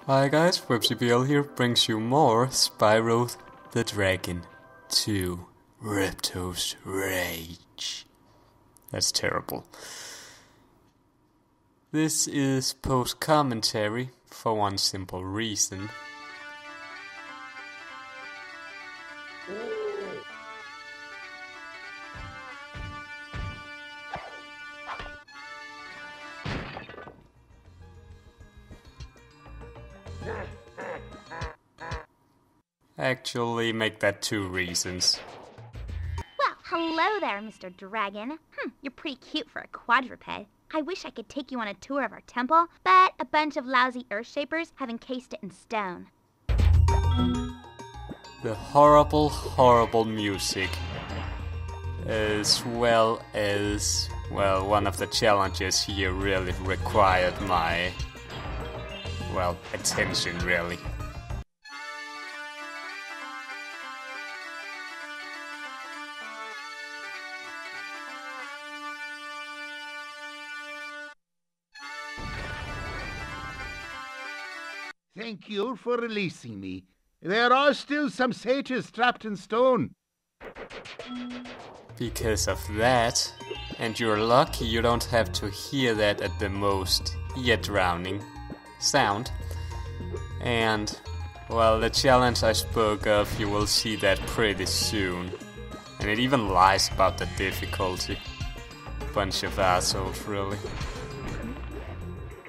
Hi guys, WebCBL here brings you more Spyro the Dragon 2 Ripto's Rage. That's terrible. This is post-commentary for one simple reason. Actually, make that two reasons. Well, hello there, Mr. Dragon. You're pretty cute for a quadruped. I wish I could take you on a tour of our temple, but a bunch of lousy earthshapers have encased it in stone. The horrible, horrible music, as well as, well, one of the challenges here really required my, well, attention, really. Thank you for releasing me. There are still some satyrs trapped in stone. Because of that, and you're lucky you don't have to hear that at the most ear-drowning sound. And, well, the challenge I spoke of, you will see that pretty soon. And it even lies about the difficulty. Bunch of assholes, really.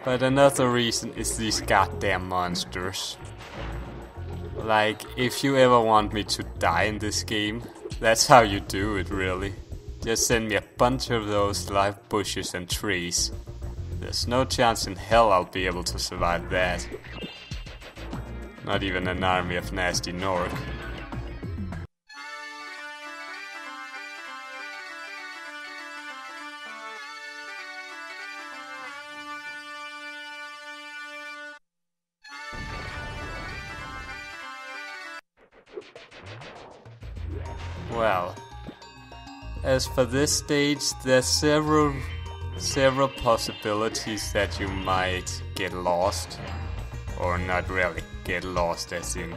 But another reason is these goddamn monsters. Like, if you ever want me to die in this game, that's how you do it, really. Just send me a bunch of those live bushes and trees. There's no chance in hell I'll be able to survive that. Not even an army of nasty Nork. Well, as for this stage, there's several possibilities that you might get lost, or not really get lost as in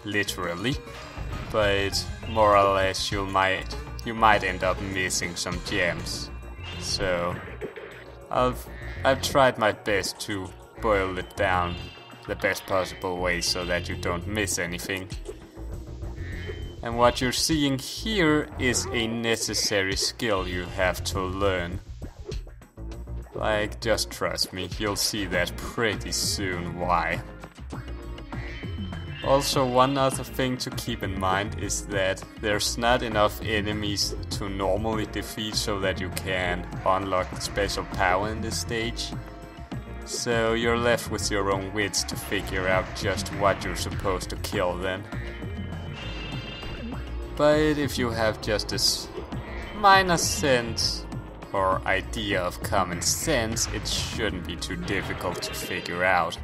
literally, but more or less you might end up missing some gems. So I've tried my best to boil it down the best possible way so that you don't miss anything. And what you're seeing here is a necessary skill you have to learn. Like, just trust me, you'll see that pretty soon why. Also, one other thing to keep in mind is that there's not enough enemies to normally defeat so that you can unlock the special power in this stage. So you're left with your own wits to figure out just what you're supposed to kill then. But if you have just this minor sense or idea of common sense, it shouldn't be too difficult to figure out.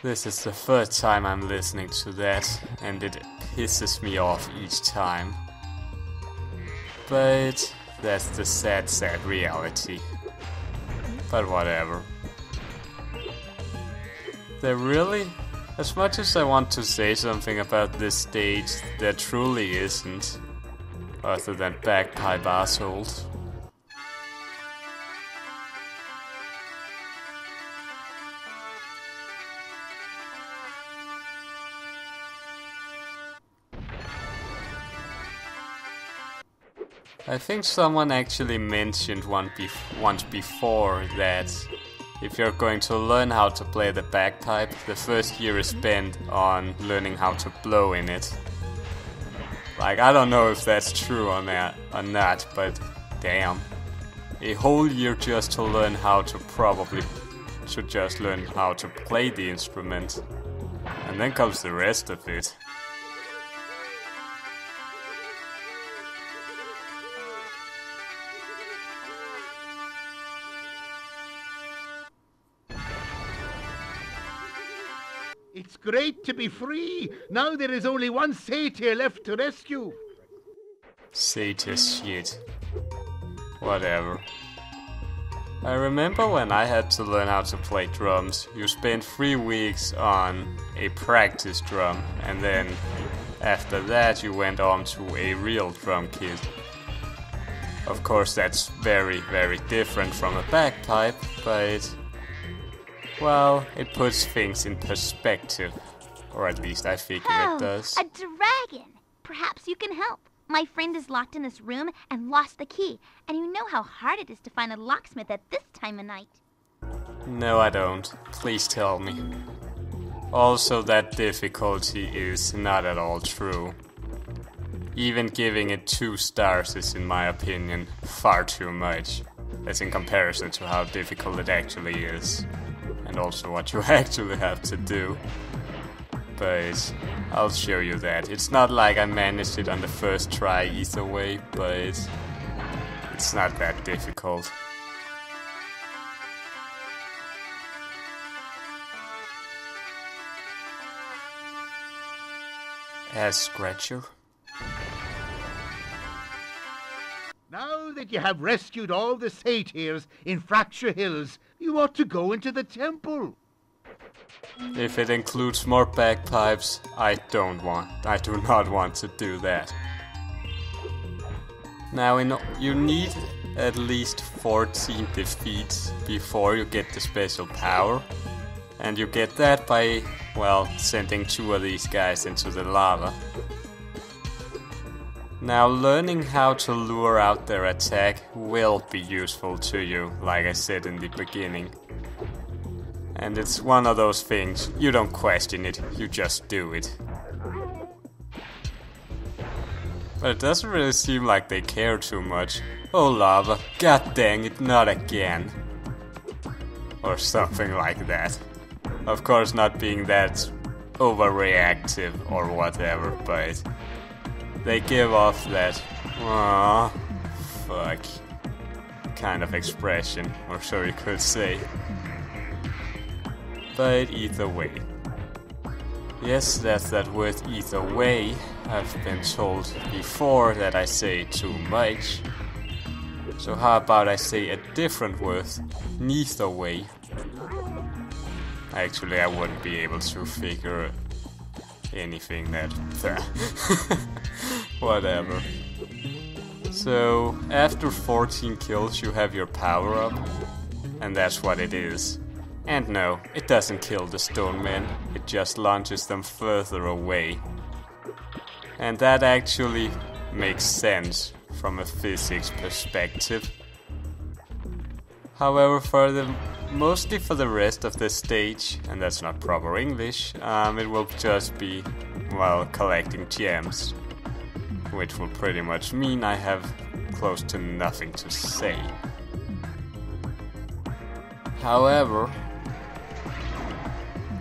This is the third time I'm listening to that, and it pisses me off each time. But that's the sad, sad reality. But whatever. There really, as much as I want to say something about this stage, there truly isn't. Other than bagpipe assholes. I think someone actually mentioned once before that if you're going to learn how to play the bagpipe, the first year is spent on learning how to blow in it. Like, I don't know if that's true or not, but damn. A whole year just to learn how to just learn how to play the instrument. And then comes the rest of it. It's great to be free. Now there is only one satyr left to rescue. Satyr shit. Whatever. I remember when I had to learn how to play drums, you spent 3 weeks on a practice drum, and then after that you went on to a real drum kit. Of course that's very, very different from a bagpipe, but well, it puts things in perspective. Or at least I figure it does. A dragon! Perhaps you can help. My friend is locked in this room and lost the key, and you know how hard it is to find a locksmith at this time of night. No, I don't. Please tell me. Also, that difficulty is not at all true. Even giving it 2 stars is, in my opinion, far too much. That's in comparison to how difficult it actually is. And also what you actually have to do. But I'll show you that. It's not like I managed it on the first try either way, but it's not that difficult. As Scratcher. Now that you have rescued all the satyrs in Fracture Hills, you ought to go into the temple. If it includes more bagpipes, I do not want to do that. Now you need at least 14 defeats before you get the special power. And you get that by, well, sending 2 of these guys into the lava. Now learning how to lure out their attack will be useful to you, like I said in the beginning. And it's one of those things, you don't question it, you just do it. But it doesn't really seem like they care too much. Oh lava, god dang it, not again. Or something like that. Of course not being that overreactive or whatever, but they give off that "aww, fuck" kind of expression, or so you could say. But either way. Yes, that's that word either way. I've been told before that I say too much. So how about I say a different word, neither way. Actually, I wouldn't be able to figure anything that... Whatever. So, after 14 kills you have your power up. And that's what it is. And no, it doesn't kill the stone men, it just launches them further away. And that actually makes sense from a physics perspective. However, mostly for the rest of the stage, and that's not proper English, it will just be, well, collecting gems. Which will pretty much mean I have close to nothing to say. However,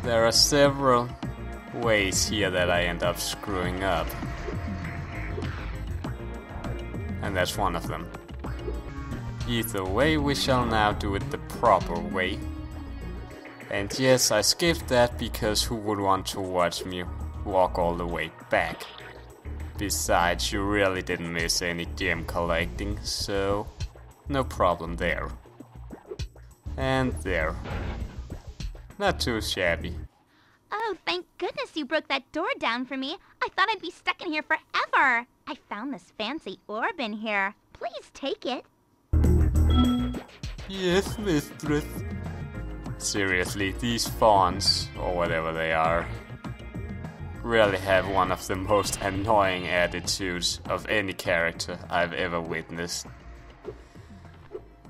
there are several ways here that I end up screwing up. And that's one of them. Either way, we shall now do it the proper way. And yes, I skipped that because who would want to watch me walk all the way back? Besides, you really didn't miss any gem collecting, so no problem there. And there. Not too shabby. Oh, thank goodness you broke that door down for me. I thought I'd be stuck in here forever. I found this fancy orb in here. Please take it. Yes, mistress. Seriously, these fawns, or whatever they are, really have one of the most annoying attitudes of any character I've ever witnessed.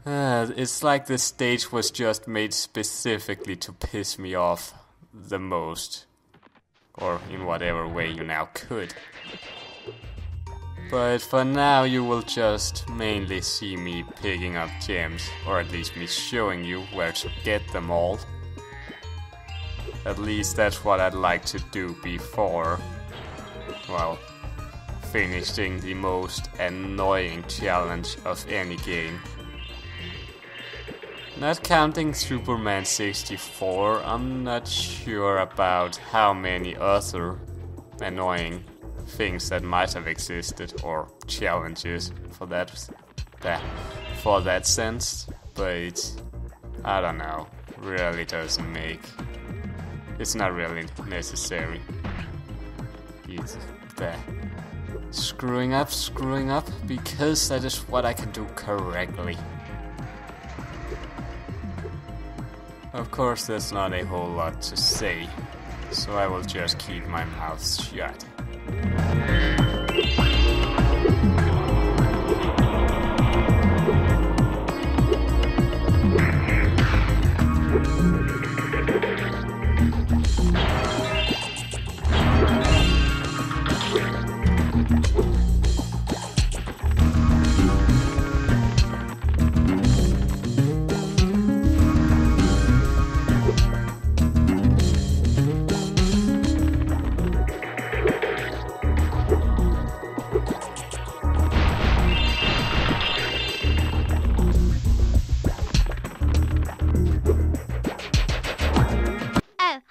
It's like this stage was just made specifically to piss me off the most. Or in whatever way you now could. But for now you will just mainly see me picking up gems, or at least me showing you where to get them all. At least that's what I'd like to do before, well, finishing the most annoying challenge of any game. Not counting Superman 64, I'm not sure about how many other annoying things that might have existed, or challenges for that sense, but I don't know, really doesn't make, it's not really necessary. It's there. Screwing up, because that is what I can do correctly. Of course, there's not a whole lot to say, so I will just keep my mouth shut.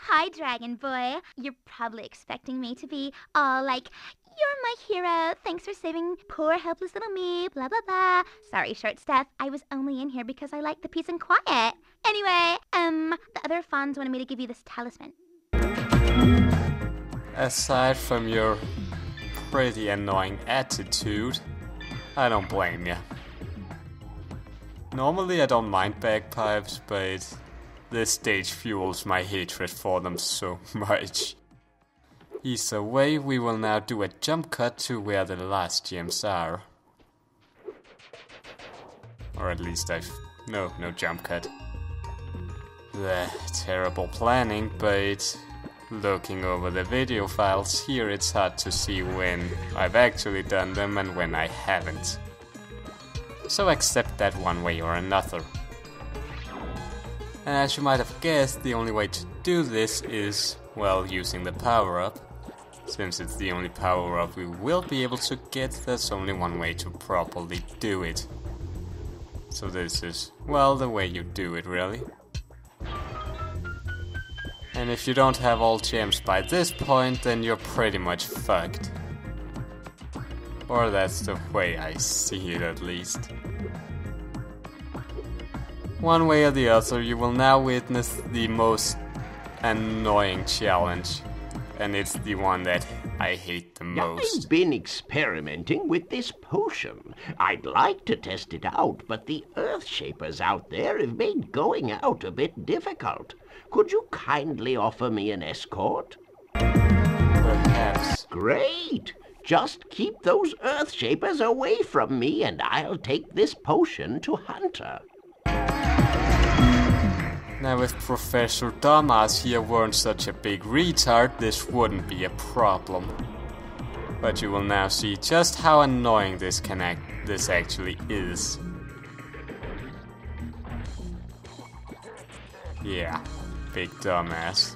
Hi, Dragon Boy. You're probably expecting me to be all like, you're my hero, thanks for saving poor helpless little me, blah blah blah. Sorry, short stuff, I was only in here because I like the peace and quiet. Anyway, the other fawns wanted me to give you this talisman. Aside from your pretty annoying attitude, I don't blame ya. Normally I don't mind bagpipes, but this stage fuels my hatred for them so much. Either way, we will now do a jump cut to where the last gems are. Or at least no jump cut. Terrible planning, but looking over the video files here, it's hard to see when I've actually done them and when I haven't. So accept that one way or another. And as you might have guessed, the only way to do this is, well, using the power-up. Since it's the only power-up we will be able to get, there's only one way to properly do it. So this is, well, the way you do it, really. And if you don't have all gems by this point, then you're pretty much fucked. Or that's the way I see it, at least. One way or the other, you will now witness the most annoying challenge. And it's the one that I hate the most. I've been experimenting with this potion. I'd like to test it out, but the earthshapers out there have made going out a bit difficult. Could you kindly offer me an escort? Perhaps. Great! Just keep those earthshapers away from me and I'll take this potion to Hunter. Now if Professor Dumbass here weren't such a big retard, this wouldn't be a problem. But you will now see just how annoying this actually is. Yeah, big dumbass.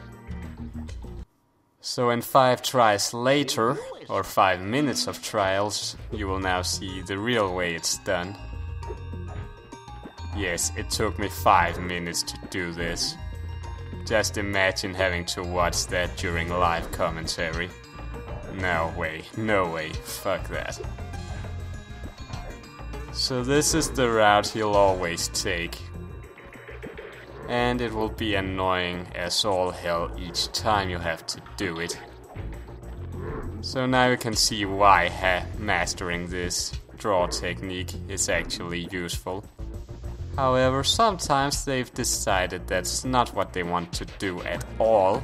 So in 5 tries later, or 5 minutes of trials, you will now see the real way it's done. Yes, it took me 5 minutes to do this. Just imagine having to watch that during live commentary. No way, fuck that. So this is the route he'll always take. And it will be annoying as all hell each time you have to do it. So now you can see why mastering this draw technique is actually useful. However, sometimes they've decided that's not what they want to do at all.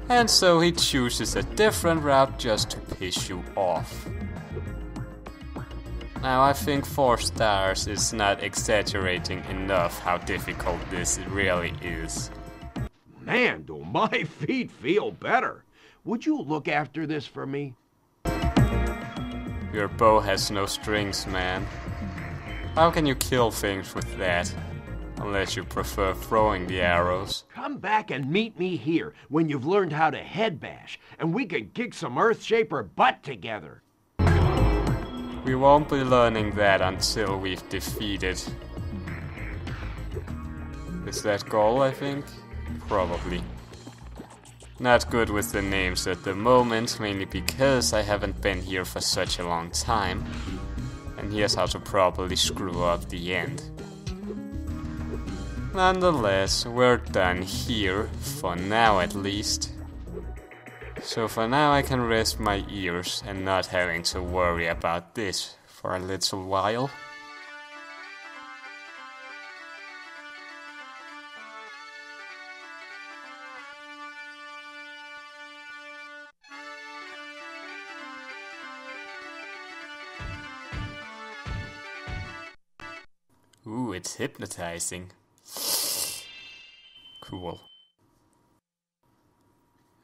And so he chooses a different route just to piss you off. Now I think 4 stars is not exaggerating enough how difficult this really is. Man, do my feet feel better. Would you look after this for me? Your bow has no strings, man. How can you kill things with that? Unless you prefer throwing the arrows. Come back and meet me here when you've learned how to head bash, and we can kick some earthshaper butt together. We won't be learning that until we've defeated Is that Gaul, I think? Probably. Not good with the names at the moment, mainly because I haven't been here for such a long time. And here's how to properly screw up the end. Nonetheless, we're done here, for now at least. So for now I can rest my ears and not having to worry about this for a little while. Ooh, it's hypnotizing. Cool.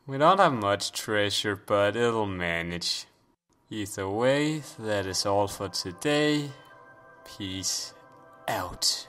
We don't have much treasure, but it'll manage. Either way, that is all for today. Peace out.